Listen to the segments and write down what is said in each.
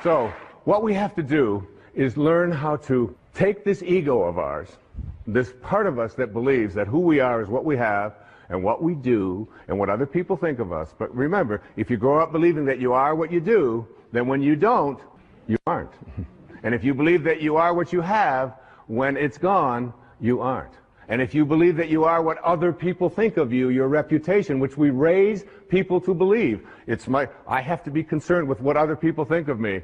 So what we have to do is learn how to take this ego of ours, this part of us that believes that who we are is what we have and what we do and what other people think of us. But remember, if you grow up believing that you are what you do, then when you don't, you aren't. And if you believe that you are what you have, when it's gone, you aren't. And if you believe that you are what other people think of you, your reputation, which we raise people to believe, I have to be concerned with what other people think of me.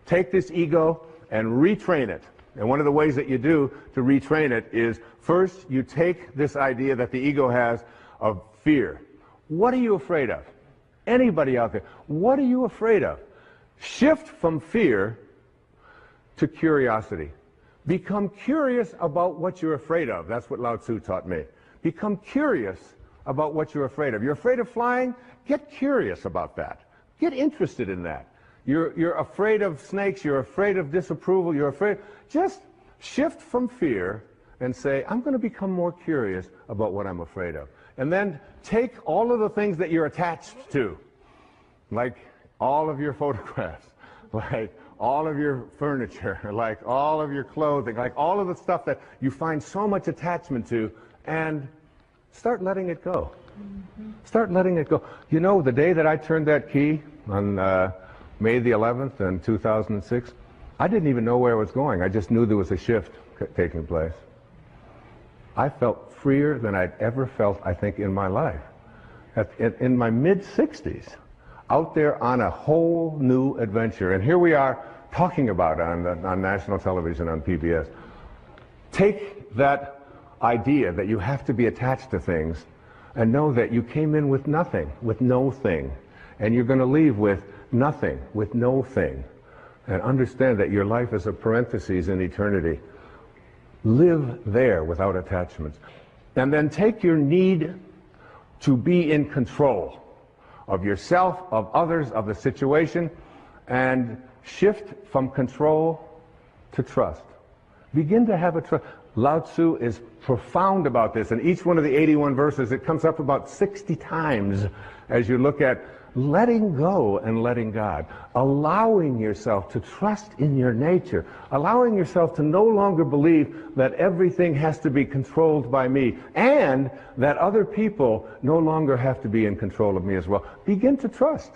Take this ego and retrain it. And one of the ways that you do to retrain it is, first, you take this idea that the ego has of fear. What are you afraid of? Anybody out there, what are you afraid of? Shift from fear to curiosity. Become curious about what you're afraid of. That's what Lao Tzu taught me. Become curious about what you're afraid of. You're afraid of flying? Get curious about that. Get interested in that. You're afraid of snakes, you're afraid of disapproval, you're afraid. Just shift from fear and say, I'm going to become more curious about what I'm afraid of. And then take all of the things that you're attached to, like all of your photographs, like all of your furniture, like all of your clothing, like all of the stuff that you find so much attachment to, and start letting it go. Start letting it go. You know, the day that I turned that key on May the 11th in 2006, I didn't even know where I was going. I just knew there was a shift taking place. I felt freer than I'd ever felt, I think, in my life. In my mid-60s, out there on a whole new adventure. And here we are talking about it on national television, on PBS. Take that idea that you have to be attached to things and know that you came in with nothing, with no thing. And you're going to leave with nothing, with no thing. And understand that your life is a parenthesis in eternity. Live there without attachments. And then take your need to be in control of yourself, of others, of the situation, and shift from control to trust. Begin to have a trust. Lao Tzu is profound about this. In each one of the 81 verses, it comes up about 60 times as you look at letting go and letting God, allowing yourself to trust in your nature, allowing yourself to no longer believe that everything has to be controlled by me, and that other people no longer have to be in control of me as well. Begin to trust.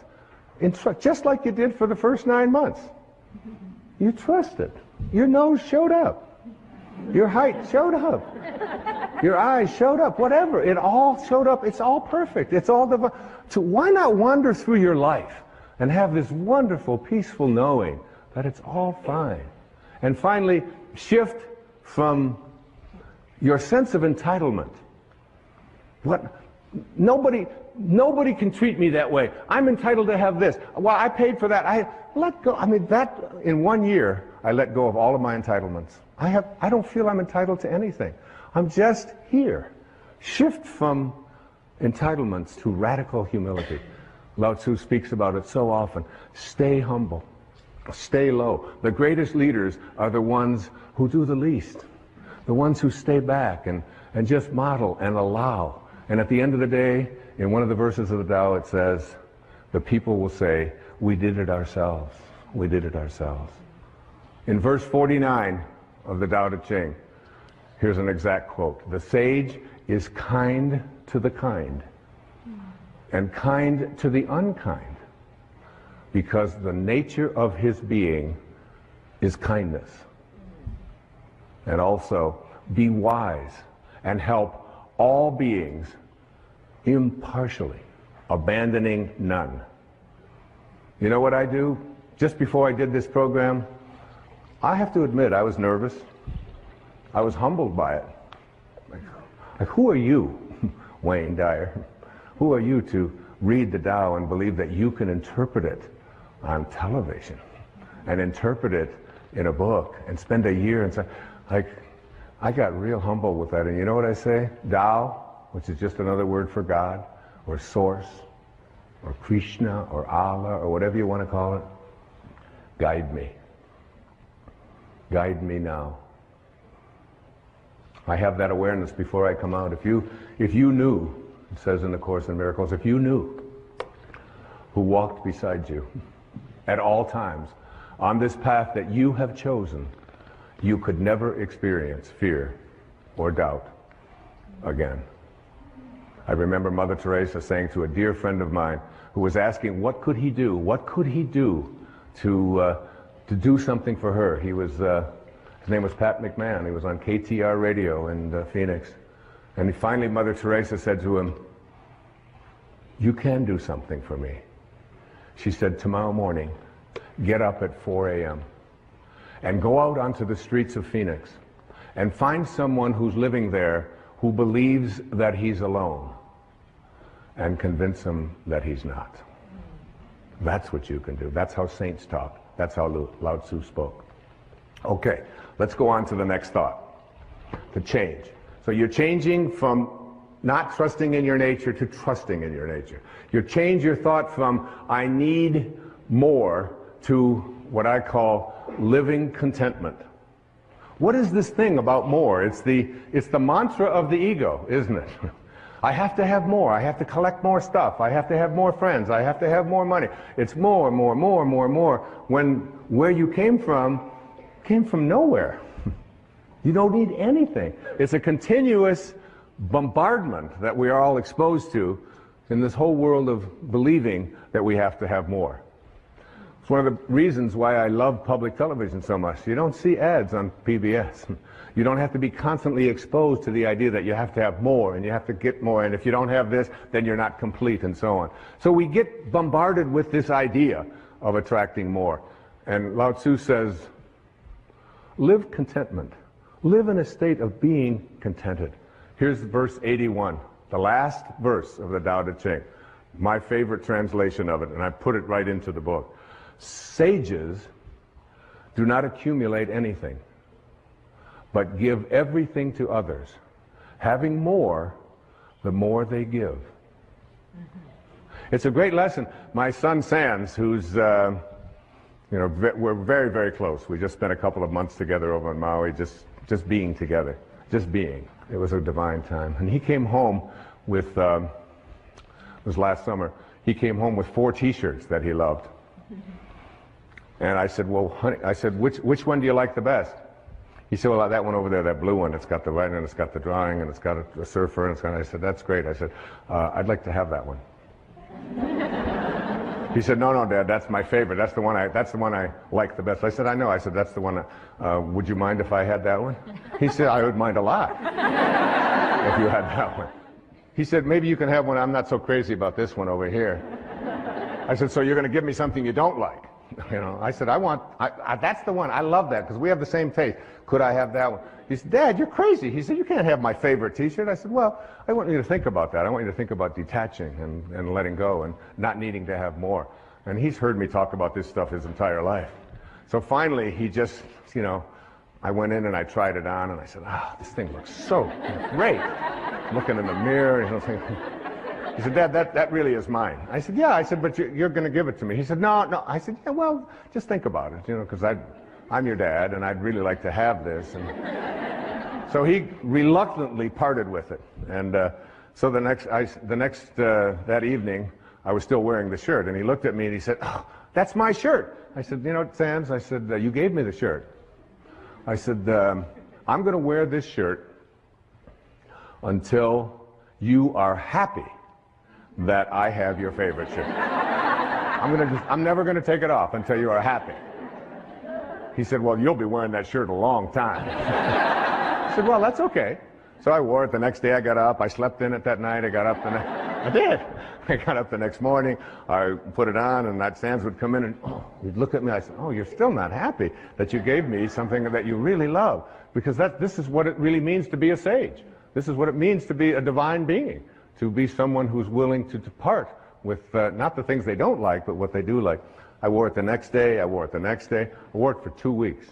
Just like you did for the first 9 months. You trusted. Your nose showed up. Your height showed up. Your eyes showed up. Whatever. It all showed up. It's all perfect. It's all divine. So why not wander through your life and have this wonderful, peaceful knowing that it's all fine? And finally, shift from your sense of entitlement. Nobody can treat me that way. I'm entitled to have this. Well, I paid for that. I let go. I mean, that in 1 year, I let go of all of my entitlements. I don't feel I'm entitled to anything. I'm just here. Shift from entitlements to radical humility. Lao Tzu speaks about it so often. Stay humble. Stay low. The greatest leaders are the ones who do the least. The ones who stay back and just model and allow. And at the end of the day, in one of the verses of the Tao, it says, the people will say, we did it ourselves. We did it ourselves. In verse 49 of the Tao Te Ching, here's an exact quote. The sage is kind to the kind and kind to the unkind, because the nature of his being is kindness. And also, be wise and help all beings impartially, abandoning none. You know what I do? Just before I did this program, I have to admit I was nervous. I was humbled by it. Like, who are you, Wayne Dyer? Who are you to read the Tao and believe that you can interpret it on television and interpret it in a book and spend a year and say, like, I got real humble with that. And you know what I say? Tao, which is just another word for God, or Source, or Krishna, or Allah, or whatever you want to call it, guide me. Guide me now. I have that awareness before I come out. If you knew, it says in the Course in Miracles, if you knew who walked beside you at all times, on this path that you have chosen, you could never experience fear or doubt again. I remember Mother Teresa saying to a dear friend of mine who was asking what could he do? What could he do to do something for her? He was, his name was Pat McMahon. He was on KTR radio in Phoenix. And finally Mother Teresa said to him, "You can do something for me." She said, "Tomorrow morning, get up at 4 a.m. and go out onto the streets of Phoenix and find someone who's living there who believes that he's alone and convince him that he's not." That's what you can do. That's how saints talk. That's how Lao Tzu spoke. Okay, let's go on to the next thought. The change. So you're changing from not trusting in your nature to trusting in your nature. You change your thought from "I need more" to what I call living contentment. What is this thing about more? It's the mantra of the ego, isn't it? I have to have more. I have to collect more stuff. I have to have more friends. I have to have more money. It's more, more, more, more, more. When where you came from nowhere. You don't need anything. It's a continuous bombardment that we are all exposed to in this whole world of believing that we have to have more. It's one of the reasons why I love public television so much. You don't see ads on PBS. You don't have to be constantly exposed to the idea that you have to have more and you have to get more, and if you don't have this, then you're not complete, and so on. So we get bombarded with this idea of attracting more. And Lao Tzu says, live contentment. Live in a state of being contented. Here's verse 81, the last verse of the Tao Te Ching. My favorite translation of it, and I put it right into the book. Sages do not accumulate anything, but give everything to others. Having more, the more they give. It's a great lesson. My son Sands, who's, we're very, very close. We just spent a couple of months together over in Maui, just being together, just being. It was a divine time. And he came home with, it was last summer, he came home with 4 T-shirts that he loved. And I said, well, honey, I said, which one do you like the best? He said, well, that one over there, that blue one, it's got the writing, and it's got the drawing, and it's got a surfer, and it's got, I said, that's great. I said, I'd like to have that one. He said, no, Dad, that's my favorite. That's the one I like the best. I said, I know. I said, that's the one. Would you mind if I had that one? He said, I would mind a lot if you had that one. He said, maybe you can have one. I'm not so crazy about this one over here. I said, so you're going to give me something you don't like? I said, that's the one. I love that because we have the same taste. Could I have that one? He said, Dad, you're crazy. He said, you can't have my favorite T-shirt. I said, well, I want you to think about that. I want you to think about detaching and letting go and not needing to have more. And he's heard me talk about this stuff his entire life. So finally, he just, I went in and I tried it on and I said, this thing looks so great. Looking in the mirror, he said, Dad, that really is mine. I said, yeah. I said, but you're going to give it to me. He said, no. I said, yeah, well, just think about it, because I'm your dad, and I'd really like to have this. And so he reluctantly parted with it. And so that evening, I was still wearing the shirt, and he looked at me and he said, oh, that's my shirt. I said, Sands, I said, you gave me the shirt. I said, I'm going to wear this shirt until you are happy that I have your favorite shirt. I'm never going to take it off until you are happy. He said, well, you'll be wearing that shirt a long time. I said, well, that's okay. So I wore it the next day. I got up. I slept in it that night. I got up I did. I got up the next morning. I put it on, and that Sands would come in and he'd look at me. I said, oh, you're still not happy that you gave me something that you really love, because this is what it really means to be a sage. This is what it means to be a divine being, to be someone who's willing to depart with not the things they don't like, but what they do like. I wore it the next day. I wore it the next day. I wore it for 2 weeks.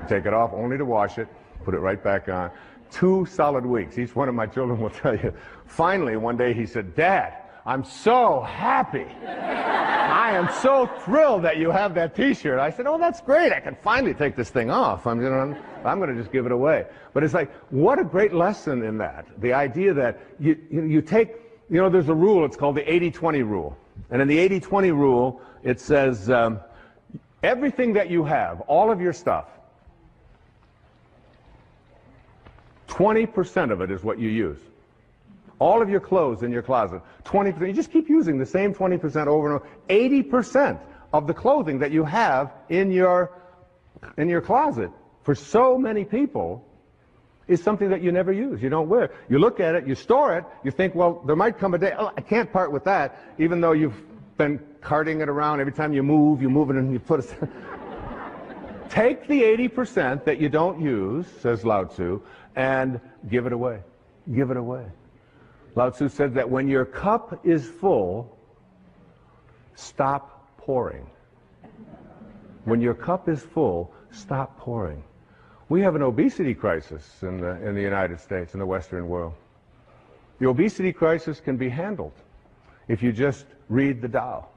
Take it off only to wash it, put it right back on. 2 solid weeks. Each one of my children will tell you. Finally, one day he said, Dad, I'm so happy. I am so thrilled that you have that T-shirt. I said, oh, that's great. I can finally take this thing off. I'm going to just give it away. But it's like, what a great lesson in that. The idea that you take, there's a rule. It's called the 80-20 rule. And in the 80-20 rule, it says, Everything that you have, all of your stuff, 20% of it is what you use. All of your clothes in your closet, 20%. You just keep using the same 20% over and over. 80% of the clothing that you have in your closet, for so many people, is something that you never use, you don't wear. You look at it, you store it, you think, well, there might come a day, oh, I can't part with that, even though you've been carting it around. Every time you move it and you put it. Take the 80% that you don't use, says Lao Tzu, and give it away. Give it away. Lao Tzu said that when your cup is full, stop pouring. When your cup is full, stop pouring. We have an obesity crisis in the United States, in the Western world. The obesity crisis can be handled if you just read the Tao.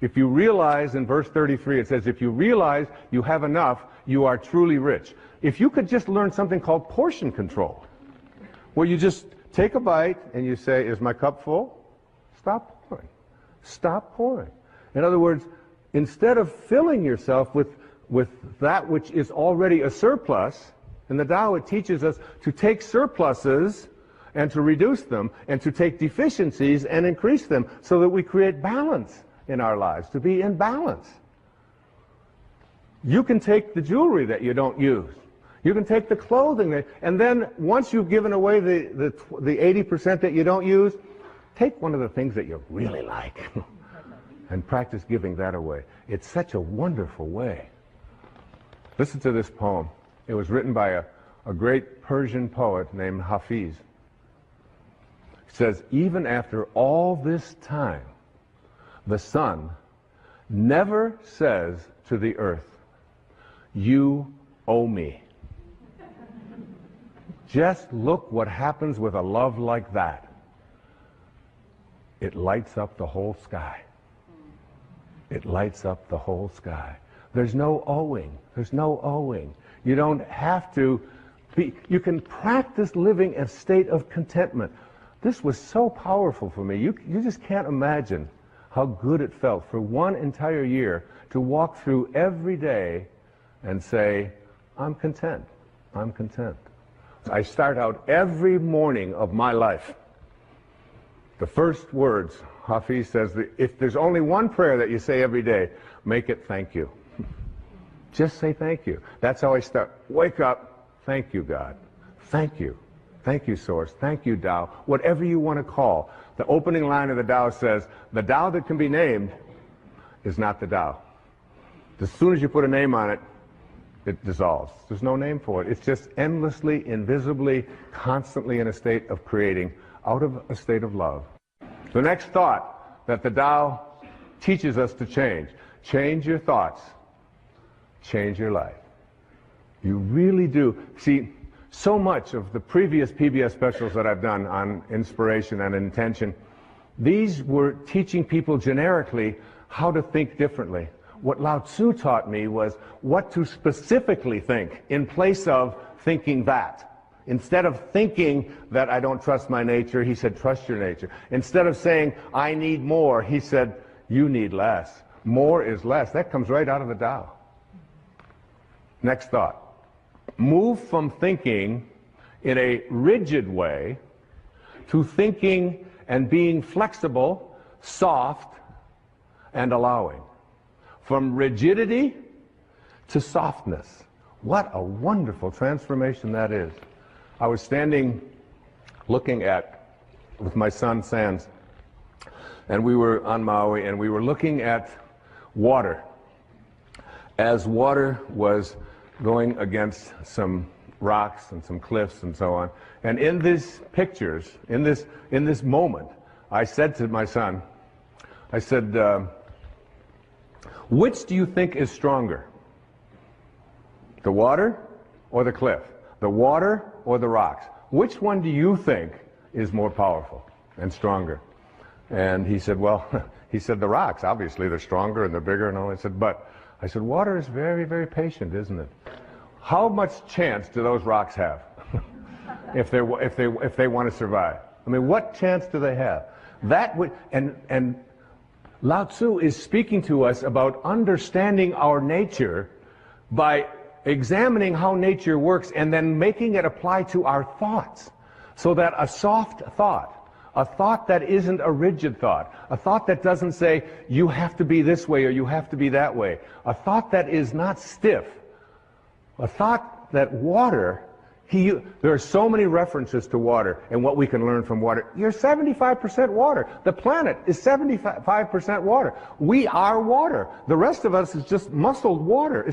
If you realize, in verse 33, it says, if you realize you have enough, you are truly rich. If you could just learn something called portion control, where you just take a bite and you say, is my cup full? Stop pouring. Stop pouring. In other words, instead of filling yourself with that which is already a surplus, in the Tao it teaches us to take surpluses and to reduce them, and to take deficiencies and increase them, so that we create balance in our lives, to be in balance. You can take the jewelry that you don't use. You can take the clothing, and then once you've given away the 80% that you don't use, take one of the things that you really like and practice giving that away. It's such a wonderful way. Listen to this poem. It was written by a great Persian poet named Hafiz. It says, even after all this time, the sun never says to the earth, you owe me. Just look what happens with a love like that. It lights up the whole sky. It lights up the whole sky. There's no owing. There's no owing. You don't have to be, you can practice living a state of contentment. This was so powerful for me. You just can't imagine how good it felt for one entire year to walk through every day and say, I'm content. I'm content. I start out every morning of my life. The first words, Hafiz says, that if there's only one prayer that you say every day, make it thank you. Just say thank you. That's how I start. Wake up. Thank you, God. Thank you. Thank you, Source. Thank you, Tao. Whatever you want to call. The opening line of the Tao says, the Tao that can be named is not the Tao. As soon as you put a name on it, it dissolves. There's no name for it. It's just endlessly, invisibly, constantly in a state of creating out of a state of love. The next thought that the Tao teaches us to change. Change your thoughts. Change your life. You really do. See, so much of the previous PBS specials that I've done on inspiration and intention, these were teaching people generically how to think differently. What Lao Tzu taught me was what to specifically think in place of thinking that. Instead of thinking that I don't trust my nature, he said, trust your nature. Instead of saying, I need more, he said, you need less. More is less. That comes right out of the Tao. Next thought. Move from thinking in a rigid way to thinking and being flexible, soft, and allowing. From rigidity to softness. What a wonderful transformation that is. I was standing looking at, with my son Sands, and we were on Maui, and we were looking at water. As water was going against some rocks and some cliffs and so on. And in these pictures, in this moment, I said to my son, I said, which do you think is stronger? The water or the cliff? The water or the rocks? Which one do you think is more powerful and stronger? And he said, well, he said the rocks, obviously they're stronger and they're bigger and all. I said, water is very, very patient, isn't it? How much chance do those rocks have if they want to survive? I mean, what chance do they have? That would, and Lao Tzu is speaking to us about understanding our nature by examining how nature works and then making it apply to our thoughts. So that a soft thought, a thought that isn't a rigid thought, a thought that doesn't say you have to be this way or you have to be that way, a thought that is not stiff, a thought that water, there are so many references to water and what we can learn from water. You're 75% water. The planet is 75% water. We are water. The rest of us is just muscled water.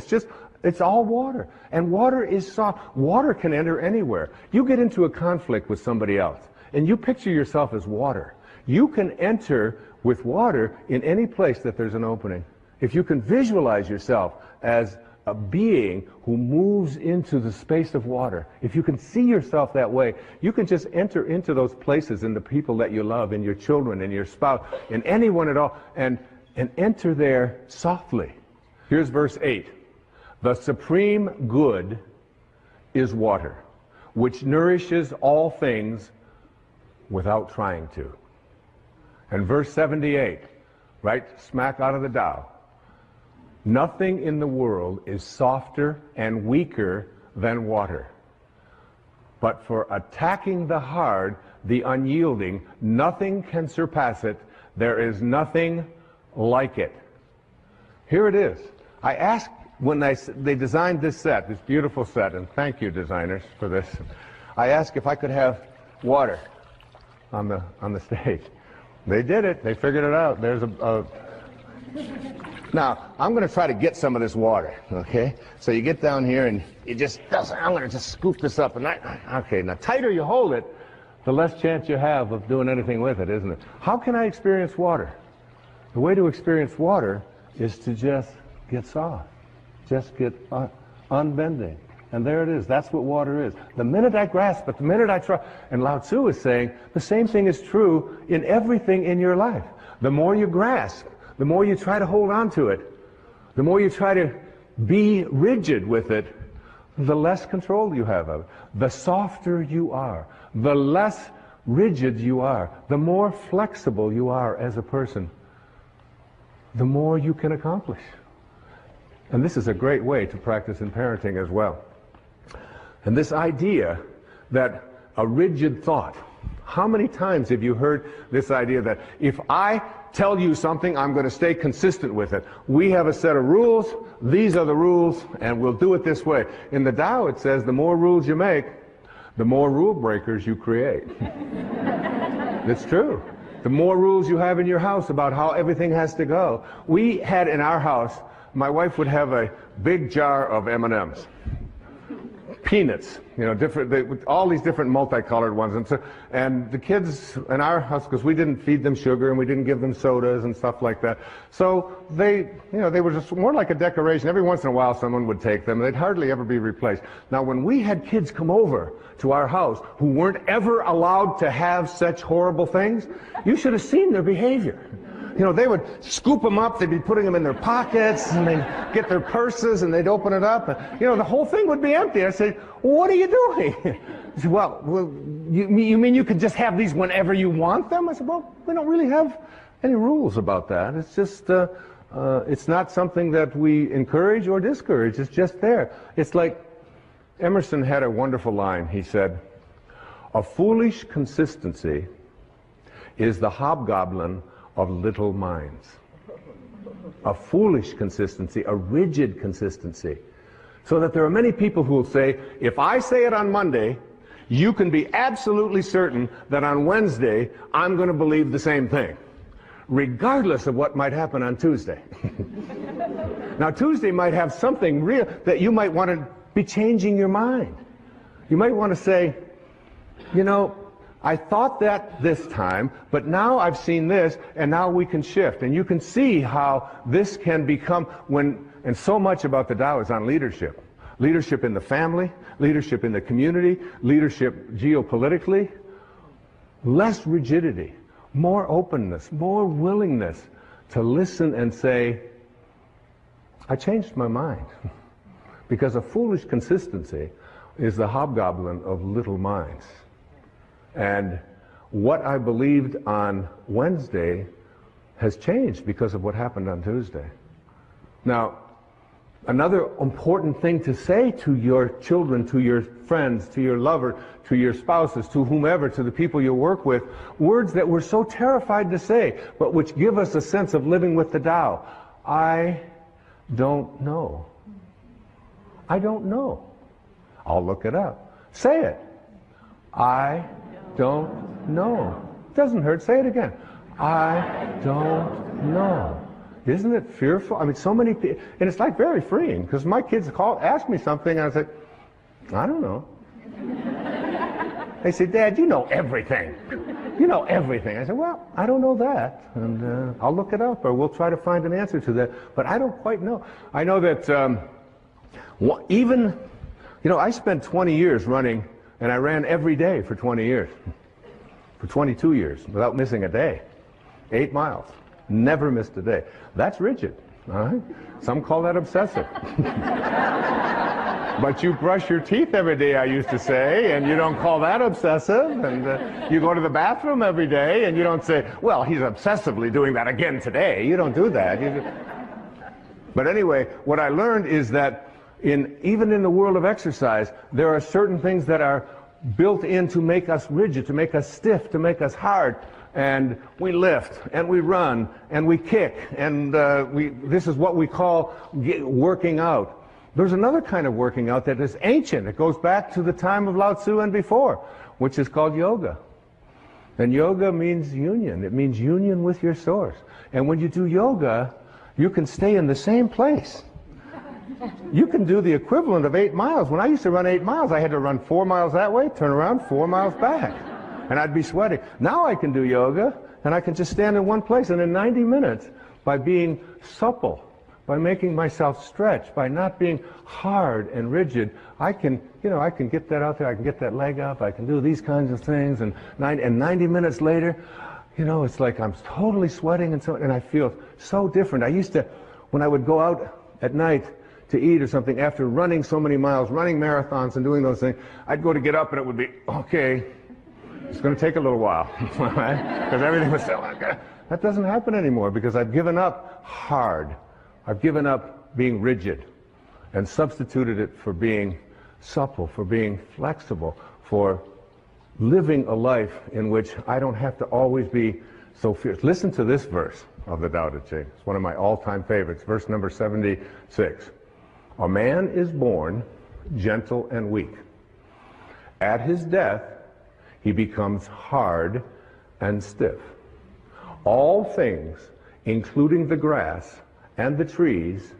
It's all water. And water is soft. Water can enter anywhere. You get into a conflict with somebody else, and you picture yourself as water. You can enter with water in any place that there's an opening. If you can visualize yourself as a being who moves into the space of water, if you can see yourself that way, you can just enter into those places in the people that you love, in your children, in your spouse, in anyone at all, and enter there softly. Here's verse 8. The supreme good is water, which nourishes all things without trying to. And verse 78, right smack out of the Tao. Nothing in the world is softer and weaker than water. But for attacking the hard, the unyielding, nothing can surpass it. There is nothing like it. Here it is. I asked when they designed this set, this beautiful set, and thank you designers for this, I asked if I could have water on the stage. They did it. They figured it out. There's Now, I'm going to try to get some of this water, okay? So you get down here and you just, I'm going to just scoop this up. And okay, now tighter you hold it, the less chance you have of doing anything with it, isn't it? How can I experience water? The way to experience water is to just get soft, just get unbending. And there it is. That's what water is. The minute I grasp it, the minute I try, and Lao Tzu is saying the same thing is true in everything in your life. The more you grasp, the more you try to hold on to it, the more you try to be rigid with it, the less control you have of it. The softer you are, the less rigid you are, the more flexible you are as a person, the more you can accomplish. And this is a great way to practice in parenting as well. And this idea that a rigid thought, how many times have you heard this idea that if I tell you something, I'm going to stay consistent with it. We have a set of rules, these are the rules, and we'll do it this way. In the Tao it says the more rules you make, the more rule breakers you create. It's true. The more rules you have in your house about how everything has to go. We had in our house, my wife would have a big jar of M&Ms. Peanuts, you know, all these different multicolored ones, and the kids in our house, because we didn't feed them sugar and we didn't give them sodas and stuff like that, so they were just more like a decoration. Every once in a while, someone would take them. They'd hardly ever be replaced. Now, when we had kids come over to our house who weren't ever allowed to have such horrible things, you should have seen their behavior. You know, they would scoop them up, they'd be putting them in their pockets, and they'd get their purses, and they'd open it up, and, you know, the whole thing would be empty. I'd say, well, what are you doing? He said, well, you mean you could just have these whenever you want them? I said, well, we don't really have any rules about that. It's just, it's not something that we encourage or discourage. It's just there. It's like Emerson had a wonderful line. He said, a foolish consistency is the hobgoblin of little minds. A foolish consistency, a rigid consistency. So that there are many people who will say, if I say it on Monday, you can be absolutely certain that on Wednesday, I'm going to believe the same thing, regardless of what might happen on Tuesday. Now, Tuesday might have something real that you might want to be changing your mind. You might want to say, you know, I thought that this time, but now I've seen this, and now we can shift. And you can see how this can become and so much about the Tao is on leadership. Leadership in the family, leadership in the community, leadership geopolitically. Less rigidity, more openness, more willingness to listen and say, I changed my mind. Because a foolish consistency is the hobgoblin of little minds. And what I believed on Wednesday has changed because of what happened on Tuesday. Now, another important thing to say to your children, to your friends, to your lover, to your spouses, to whomever, to the people you work with, words that we're so terrified to say, but which give us a sense of living with the Tao. I don't know. I don't know. I'll look it up. Say it. I don't know. Doesn't hurt. Say it again. I don't know. Isn't it fearful? I mean, so many people, and it's like very freeing, because my kids ask me something, and I say, I don't know. They say, Dad, you know everything. You know everything. I say, well, I don't know that, and I'll look it up, or we'll try to find an answer to that, but I don't quite know. I know that even, you know, I spent 20 years running, and I ran every day for 20 years. For 22 years, without missing a day. 8 miles. Never missed a day. That's rigid. All right? Some call that obsessive. But you brush your teeth every day, I used to say, and you don't call that obsessive. And you go to the bathroom every day, and you don't say, well, he's obsessively doing that again today. You don't do that. But anyway, what I learned is that even in the world of exercise, there are certain things that are built in to make us rigid, to make us stiff, to make us hard. And we lift, and we run, and we kick, and this is what we call working out. There's another kind of working out that is ancient. It goes back to the time of Lao Tzu and before, which is called yoga. And yoga means union. It means union with your source. And when you do yoga, you can stay in the same place. You can do the equivalent of 8 miles. When I used to run 8 miles, I had to run 4 miles that way, turn around, 4 miles back. And I'd be sweating. Now I can do yoga, and I can just stand in one place. And in 90 minutes, by being supple, by making myself stretch, by not being hard and rigid, I can get that out there, I can get that leg up, I can do these kinds of things. And 90 minutes later, it's like I'm totally sweating, and I feel so different. I used to, when I would go out at night to eat or something, after running so many miles, running marathons and doing those things, I'd go to get up and it would be, okay, it's going to take a little while, right? Because everything was so, that doesn't happen anymore, because I've given up hard. I've given up being rigid and substituted it for being supple, for being flexible, for living a life in which I don't have to always be so fierce. Listen to this verse of the Tao Te Ching. It's one of my all-time favorites, verse number 76. A man is born gentle and weak. At his death, he becomes hard and stiff. All things, including the grass and the trees,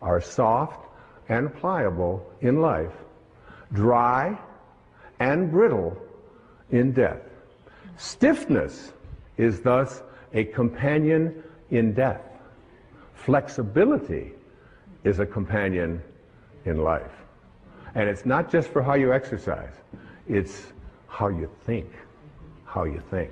are soft and pliable in life, dry and brittle in death. Stiffness is thus a companion in death. Flexibility is a companion in life. And it's not just for how you exercise, it's how you think. How you think.